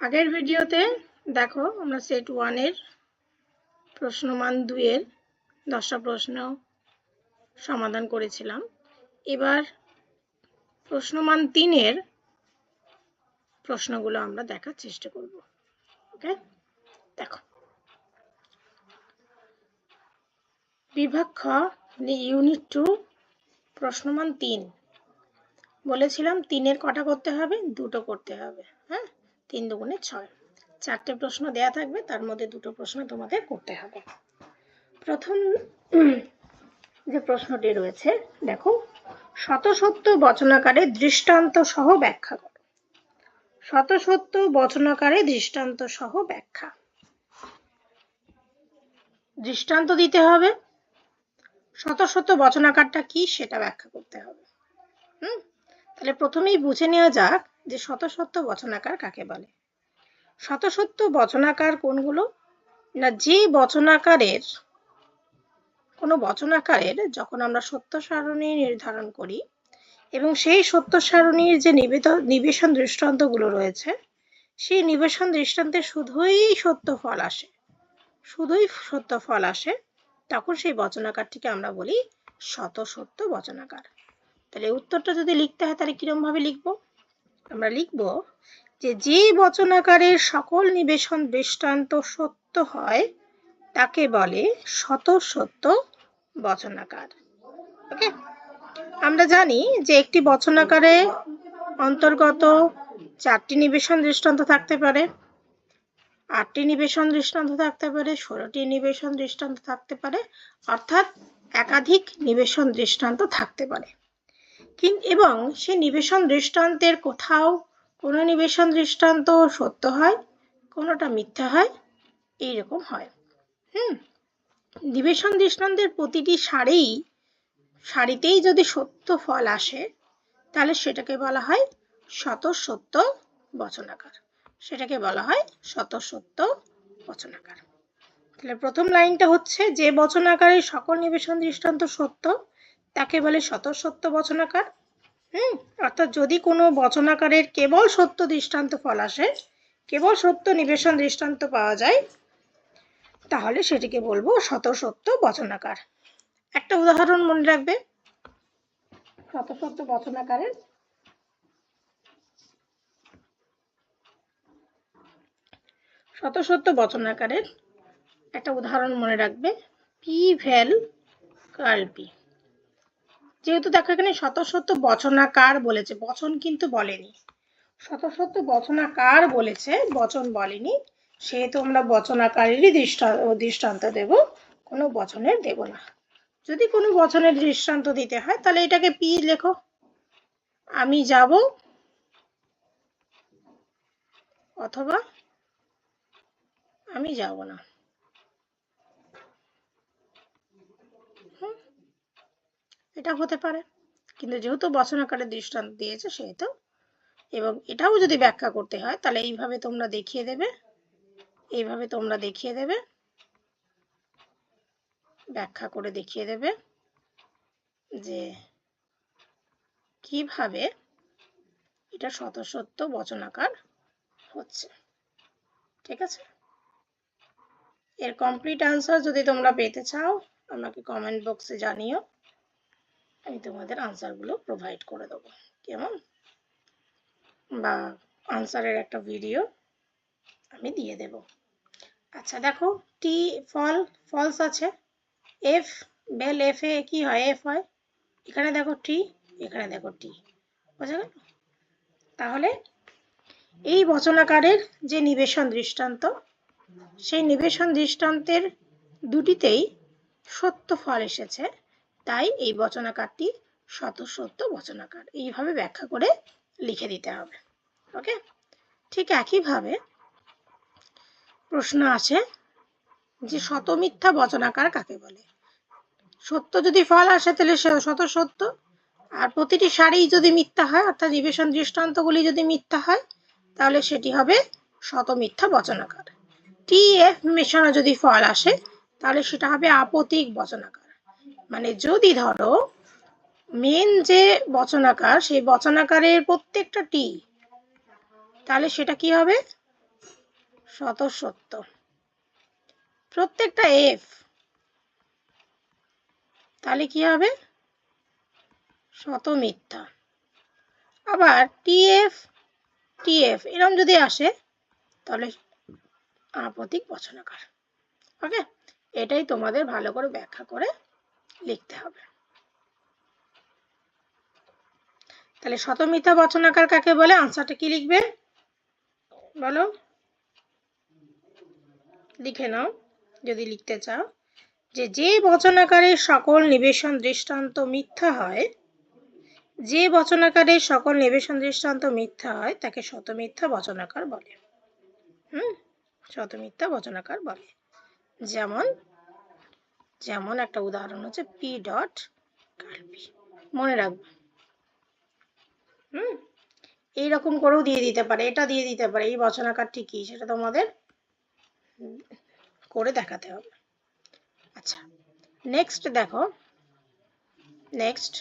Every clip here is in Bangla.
আগের ভিডিওতে দেখো আমরা সেট 1 এর প্রশ্নমান 2 এর 10টা প্রশ্ন সমাধান করেছিলাম। এবার প্রশ্নমান 3 এর প্রশ্নগুলো আমরা দেখার চেষ্টা করব। ওকে, দেখো বিভাগ খ ইউনিট 2 প্রশ্নমান 3 বলেছিলাম 3 এর কটা করতে হবে, দুটো করতে হবে। হ্যাঁ, 3 দুগুণে 6, 4টে প্রশ্ন দেয়া থাকবে, তার মধ্যে দুটো প্রশ্ন তোমাদের করতে হবে। প্রথম যে প্রশ্নটি রয়েছে দেখো, শতসত্য বচনাকারে দৃষ্টান্ত সহ ব্যাখ্যা করো। শতসত্য বচনাকারে দৃষ্টান্ত সহ ব্যাখ্যা, দৃষ্টান্ত দিতে হবে, শতসত্য বচনাকারটা কি সেটা ব্যাখ্যা করতে হবে। তাহলে প্রথমেই বুঝে নেওয়া যাক যে শতসত্য বচনাকার কাকে বলে। শতসত্য বচনাকার কোনগুলো না, যে বচনাকারের কোনো বচনাকারের যখন আমরা সত্য সারণী নির্ধারণ করি এবং সেই সত্য সারণীর যে নিবেশন দৃষ্টান্তগুলো রয়েছে, সেই নিবেশন দৃষ্টান্তে শুধুই সত্য ফল আসে, শুধুই সত্য ফল আসে, তখন সেই বচনাকারটিকে আমরা বলি শতসত্য বচনাকার। তাহলে উত্তরটা যদি লিখতে হয় তাহলে কিরকম ভাবে লিখবো? আমরা লিখবো যে বচনাকারের সকল নিবেশন দৃষ্টান্ত সত্য হয় তাকে বলে শতসত্য বচনাকার। ওকে, আমরা জানি যে একটি বচনাকারে অন্তর্গত 4টি নিবেশন দৃষ্টান্ত থাকতে পারে, 8টি নিবেশন দৃষ্টান্ত থাকতে পারে, 16টি নিবেশন দৃষ্টান্ত থাকতে পারে, অর্থাৎ একাধিক নিবেশন দৃষ্টান্ত থাকতে পারে। এবং সেই নিবেশন দৃষ্টান্তের কোথাও কোনো নিবেশন দৃষ্টান্ত সত্য হয়, কোনোটা মিথ্যা হয়, এইরকম হয়। নিবেশন দৃষ্টান্তের প্রতিটি সারিতেই যদি সত্য ফল আসে তাহলে সেটাকে বলা হয় শতসত্য বচনাকার, সেটাকে বলা হয় শতসত্য বচনাকার। তাহলে প্রথম লাইনটা হচ্ছে যে বচনাকারের সকল নিবেশন দৃষ্টান্ত সত্য তাকে বলে শতসত্য বচনাকার। অর্থাৎ যদি কোনো বচনাকারের কেবল সত্য দৃষ্টান্ত ফল আসে, কেবল সত্য নিবেশন দৃষ্টান্ত পাওয়া যায়, তাহলে সেটিকে বলবো শতসত্য বচনাকার। একটা উদাহরণ মনে রাখবে শতসত্য বচনাকারের। শতসত্য বচনাকারের একটা উদাহরণ মনে রাখবে, পি ভ্যাল কার্ল পি। যেহেতু দেখো এখানে শতসত্য বচনাকার বলেছে, বচন কিন্তু বলেনি, শতসত্য বচনাকার বলেছে, বচন বলেনি, সেহেতু আমরা বচনাকারেরই দৃষ্টান্ত দেব, কোনো বচনের দেব না। যদি কোনো বচনের দৃষ্টান্ত দিতে হয় তাহলে এটাকে পি লেখো, আমি যাব অথবা আমি যাব না। এটা হতে পারে, কিন্তু যেহেতু বচনাকারের দৃষ্টান্ত দিয়েছে সেহেতু, এবং এটাও যদি ব্যাখ্যা করতে হয় তাহলে এইভাবে তোমরা দেখিয়ে দেবে, এইভাবে তোমরা দেখিয়ে দেবে, ব্যাখ্যা করে দেখিয়ে দেবে যে কিভাবে এটা শতসত্য বচনাকার হচ্ছে। ঠিক আছে, এর কমপ্লিট আনসার যদি তোমরা পেতে চাও আমাকে কমেন্ট বক্সে জানিও, আমি তোমাদের আনসারগুলো প্রোভাইড করে দেবো, কেমন, বা আনসারের একটা ভিডিও আমি দিয়ে দেব। আচ্ছা দেখো, টি ফলস আছে, এফ বেল এফ এ কি হয়, এফ হয়, এখানে দেখো টি, এখানে দেখো টি, বোঝা গেল? তাহলে এই বচনাকারের যে নিবেশন দৃষ্টান্ত, সেই নিবেশন দৃষ্টান্তের দুটিতেই সত্য ফল এসেছে, তাই এই বচনাকারটি শতসত্য বচনাকার, এইভাবে ব্যাখ্যা করে লিখে দিতে হবে। ওকে, ঠিক একইভাবে প্রশ্ন আছে যে শতমিথ্যা বচনাকার কাকে বলে। সত্য যদি ফল আসে তাহলে শতসত্য, আর প্রতিটি সারি যদি মিথ্যা হয়, অর্থাৎ নিবেশন দৃষ্টান্তগুলি যদি মিথ্যা হয় তাহলে সেটি হবে শতমিথ্যা বচনাকার। টি এফ মেশানো যদি ফল আসে তাহলে সেটা হবে আপতিক বচনাকার। মানে যদি ধরো মেন যে বচনাকার, সেই বচনাকারের প্রত্যেকটা টি, তাহলে সেটা কি হবে শতসত্য, প্রত্যেকটা এফ, তাহলে কি হবে? শত মিথ্যা। আবার টিএফ টিএফ এরকম যদি আসে তাহলে আপতিক বচনাকার। ওকে, এটাই তোমাদের ভালো করে ব্যাখ্যা করে লিখতে হবে। তাহলে শত মিথ্যা বচনাকার কাকে বলে? আনসারটা কি লিখবে বলো, লিখে নাও যদি লিখতে চাও। যে বচনাকারের সকল নিবেশন দৃষ্টান্ত মিথ্যা হয়, যে বচনাকারের সকল নিবেশন দৃষ্টান্ত মিথ্যা হয় তাকে শতমিথ্যা বচনাকার বলে। শতমিথ্যা বচনাকার বলে। যেমন যেমন একটা উদাহরণ হচ্ছে পি ডট কার্বি, মনে রাখবে। এইরকম করেও দিয়ে দিতে পারে, এটা দিয়ে দিতে পারে। এই বচনাকারটি কি সেটা তোমাদের করে দেখাতে হবে। আচ্ছা, নেক্সট দেখো, নেক্সট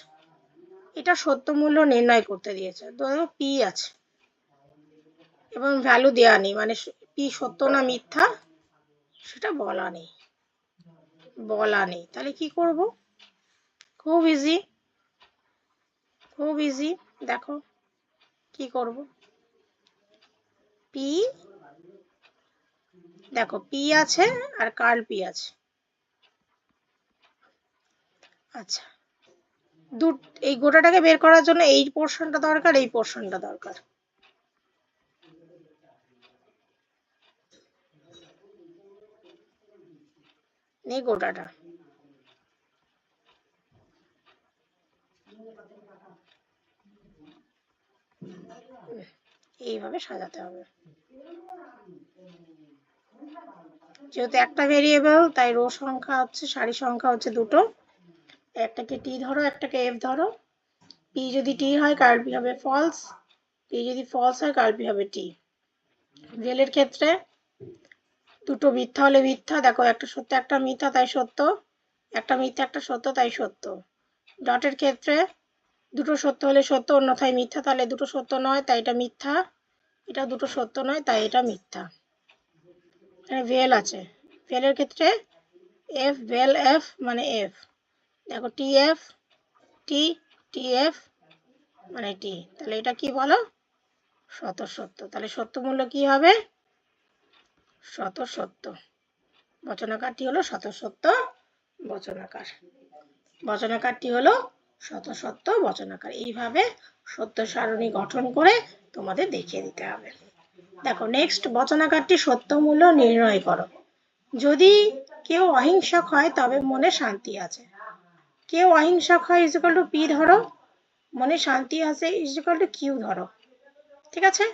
এটা সত্য মূল্য নির্ণয় করতে দিয়েছে। ধরো পি আছে এবং ভ্যালু দেওয়া নেই, মানে পি সত্য না মিথ্যা সেটা বলা নেই, তাহলে কি করব? খুব ইজি, খুব ইজি। দেখো কি করব, পি, দেখো পি আছে আর কার্ল পি আছে। আচ্ছা, এই গোটাটাকে বের করার জন্য এই পোর্শনটা দরকার, এই পোর্শনটা দরকার। এই গোটাটা এইভাবে সাজাতে হবে। যেহেতু একটা ভেরিয়েবল তাই রো সংখ্যা হচ্ছে, সারি সংখ্যা হচ্ছে দুটো। একটাকে টি ধরো, একটাকে এফ ধরো। পি যদি টি হয় কার্ল পি হবে ফলস, পি যদি ফলস হয় কার্ল পি হবে টি। রিয়েলের ক্ষেত্রে দুটো মিথ্যা হলে মিথ্যা, দেখো একটা সত্য একটা মিথ্যা তাই সত্য, একটা মিথ্যা একটা সত্য তাই সত্য। ডটের ক্ষেত্রে দুটো সত্য হলে সত্য, অন্যথায় মিথ্যা, তাহলে দুটো সত্য নয় তাই এটা মিথ্যা, এটা দুটো সত্য নয় তাই এটা মিথ্যা। ভেল আছে, ভেলের ক্ষেত্রে এফ ভেল এফ মানে এফ, দেখো টি এফ টি, টি এফ মানে টি, তাহলে এটা কি বলো? শত সত্য। তাহলে সত্য মূল্য কি হবে? শত সত্য। বচনাকারটি হলো শত সত্য বচনাকার, বচনাকারটি হলো শত সত্য বচনাকার। এইভাবে সত্য সারণী গঠন করে তোমাদের দেখিয়ে দিতে হবে। দেখো নেক্সট, বচনাকারটি সত্য মূল্য নির্ণয় করো। যদি কেউ অহিংসক হয় তবে মনে শান্তি আছে। কেউ অহিংসক হয় ইজ ইকুয়াল টু পি ধরো, মনে শান্তি আছে ইজ ইকুয়াল টু কিউ ধরো। ঠিক আছে,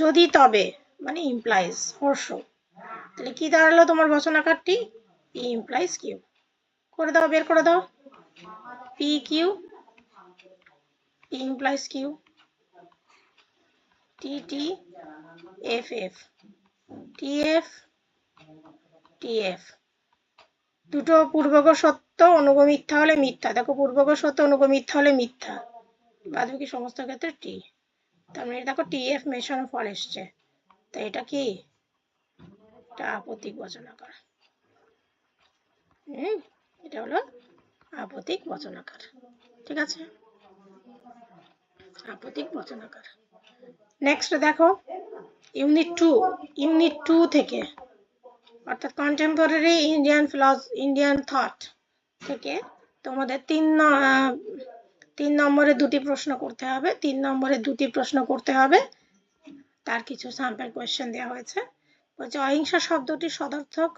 যদি তবে মানে ইমপ্লাইজ হর্ষ, তাহলে কি দাঁড়ালো তোমার বচনাকারটি? P implies Q. করে দাও, বের করে দাও। P Q, P implies Q, T T F F, T F T F. দুটো পূর্বক সত্য অনুগ মিথ্যা হলে মিথ্যা, দেখো পূর্বক সত্য অনুগ মিথ্যা হলে মিথ্যা, বাদ বাকি সমস্ত ক্ষেত্রে টি। তার মানে দেখো টি এফ মেশানো ফল এসছে, তো এটা কি? এটা আপতিক বচনাকার। এটা হলো আপতিক বচনাকার। ঠিক আছে, আপতিক বচনাকার। নেক্সট দেখো ইউনিট টু থেকে, অর্থাৎ কন্টেম্পোরারি ইন্ডিয়ান থট থেকে তোমাদের তিন নম্বরে দুটি প্রশ্ন করতে হবে, 3 নম্বরে দুটি প্রশ্ন করতে হবে। তার কিছু স্যাম্পল কোয়েশ্চেন দেওয়া হয়েছে। বলছে অহিংসা শব্দটি সদর্থক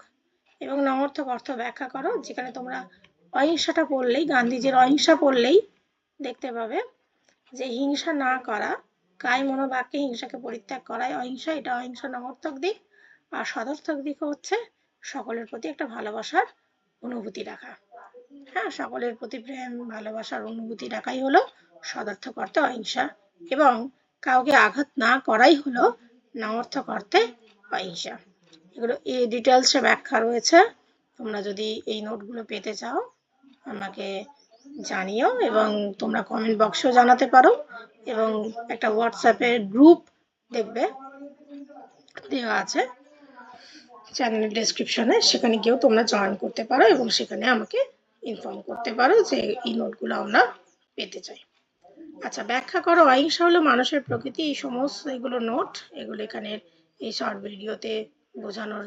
এবং নমর্থক অর্থ ব্যাখ্যা করো। যেখানে তোমরা অহিংসাটা পড়লেই, গান্ধীজির অহিংসা পড়লেই দেখতে পাবে যে হিংসা না করা, কায় মনোবাক্যে হিংসাকে পরিত্যাগ করাই অহিংসা। এটা অহিংসা নমর্থক দিক। আর সদর্থক দিক হচ্ছে সকলের প্রতি একটা ভালোবাসার অনুভূতি রাখা। হ্যাঁ, সকলের প্রতি প্রেম ভালোবাসার অনুভূতি রাখাই হলো সদর্থক অর্থে অহিংসা, এবং কাউকে আঘাত না করাই হলো নমর্থক অর্থে অহিংসা। এগুলো এই ডিটেলসে ব্যাখ্যা রয়েছে। তোমরা যদি এই নোটগুলো পেতে চাও আমাকে জানিও, এবং তোমরা কমেন্ট বক্সেও জানাতে পারো, এবং একটা হোয়াটসঅ্যাপের গ্রুপ দেখবে দেওয়া আছে, চ্যানেলের ডেসক্রিপশনে, সেখানে গিয়েও তোমরা জয়েন করতে পারো এবং সেখানে আমাকে ইনফর্ম করতে পারো যে এই নোটগুলো আমরা পেতে চাই। আচ্ছা, ব্যাখ্যা করো অহিংসা হলো মানুষের প্রকৃতি, এই সমস্ত এগুলো নোট, এগুলো এখানে এই শর্ট ভিডিওতে বোঝানোর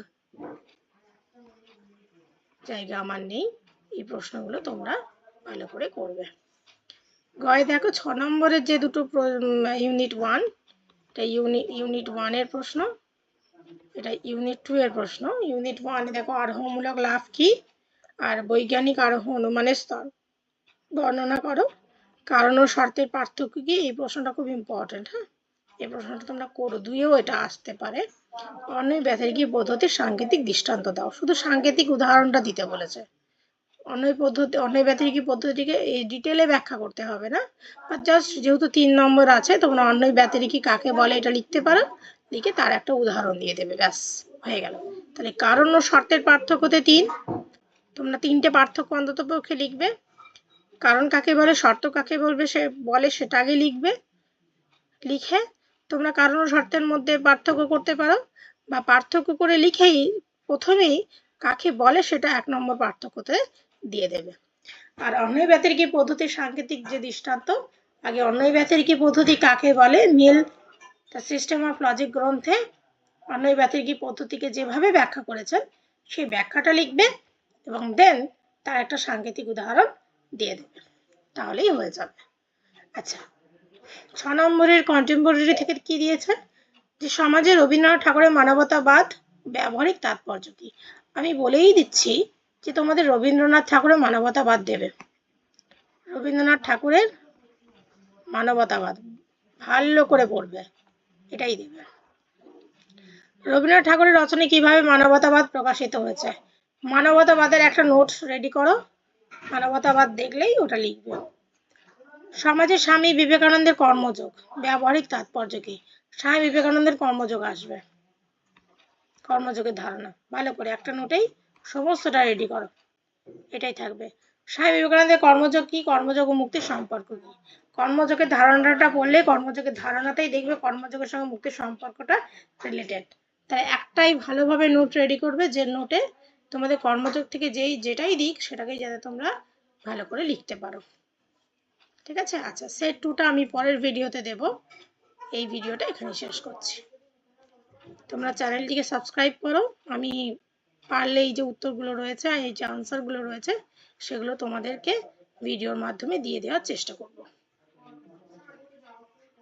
জায়গা আমার নেই। এই প্রশ্নগুলো তোমরা ভালো করে করবে। গয়ে দেখো 6 নম্বরের যে দুটো ইউনিট 1, এটা ইউনিট 1 এর প্রশ্ন, এটা ইউনিট 2 এর প্রশ্ন। ইউনিট 1 দেখো আরোহমূলক লাভ কি, আর বৈজ্ঞানিক আরোহ অনুমানের স্তর বর্ণনা করো, কারণ ও শর্তের পার্থক্য কি। এই প্রশ্নটা খুব ইম্পর্টেন্ট। হ্যাঁ, এই প্রশ্নটা তোমরা করো, দুইও এটা আসতে পারে। অন্যয় ব্যতিরেকি পদ্ধতির সাংকেতিক দৃষ্টান্ত দাও, শুধু সাংকেতিক উদাহরণটা দিতে বলেছে। অন্যয় ব্যতিরেকি পদ্ধতিকে এই ডিটেলে ব্যাখ্যা করতে হবে না, আর জাস্ট যেহেতু 3 নম্বর আছে, তোমরা অন্যয় ব্যতিরেকি কাকে বলে এটা লিখতে পারো, লিখে তার একটা উদাহরণ দিয়ে দেবে, ব্যাস হয়ে গেল। তাহলে কারণ ও শর্তের পার্থক্যতে 3, তোমরা 3টে পার্থক্য অন্ততপক্ষে লিখবে। কারণ কাকে বলে, শর্ত কাকে বলে সেটা আগে লিখবে। লিখে তোমরা কারণ ও শর্তের মধ্যে পার্থক্য করতে পারো, বা পার্থক্য করে লিখেই প্রথমেই কাকে বলে সেটা 1 নম্বর পার্থক্যতে দিয়ে দেবে। আর অন্যয় ব্যতিরেকি পদ্ধতির সাংকেতিক যে দৃষ্টান্ত, আগে অন্যয় ব্যতিরেকি পদ্ধতি কাকে বলে, মিল দ্য সিস্টেম অফ লজিক গ্রন্থে অন্যয় ব্যতিরেকি পদ্ধতিকে যেভাবে ব্যাখ্যা করেছেন সেই ব্যাখ্যাটা লিখবে এবং দেন তার একটা সাংকেতিক উদাহরণ দিয়ে দেবে, তাহলেই হয়ে যাবে। আচ্ছা, 6 নম্বরের কন্টেম্পোরারি থেকে কি দিয়েছে, যে সমাজে রবীন্দ্রনাথ ঠাকুরের মানবতাবাদ ব্যবহারিক তাৎপর্য কি। আমি বলেই দিচ্ছি যে তোমাদের রবীন্দ্রনাথ ঠাকুরের মানবতাবাদ দেবে, রবীন্দ্রনাথ ঠাকুরের মানবতাবাদ ভালো করে পড়বে, এটাই দেবে। রবীন্দ্রনাথ ঠাকুরের রচনায় কিভাবে মানবতাবাদ প্রকাশিত হয়েছে, মানবতাবাদের একটা নোটস রেডি করো, মানবতাবাদ দেখলেই ওটা লিখবে। সমাজে স্বামী বিবেকানন্দের কর্মযোগ ব্যবহারিক তাৎপর্য কি, স্বামী বিবেকানন্দের কর্মযোগ আসবে, কর্মযোগের ধারণা ভালো করে একটা নোটেই সমস্তটা রেডি করো, এটাই থাকবে। স্বামী বিবেকানন্দের কর্মযোগ কি, কর্মযোগ ও মুক্তির সম্পর্ক কি। কর্মযোগের ধারণাটা পড়লে কর্মযোগের ধারণাতেই দেখবে কর্মযোগের সঙ্গে মুক্তির সম্পর্কটা রিলেটেড। তাই একটাই ভালোভাবে নোট রেডি করবে, যে নোটে তোমাদের কর্মযোগ থেকে যেটাই দিক সেটাকেই যাতে তোমরা ভালো করে লিখতে পারো। ঠিক আছে। আচ্ছা, সেট 2টা আমি পরের ভিডিওতে দেব, এই ভিডিওটা এখানে শেষ করছি। তোমরা চ্যানেলটিকে সাবস্ক্রাইব করো, আমি পারলে এই যে উত্তরগুলো রয়েছে আর এই যে আনসারগুলো রয়েছে সেগুলো তোমাদেরকে ভিডিওর মাধ্যমে দিয়ে দেওয়ার চেষ্টা করব।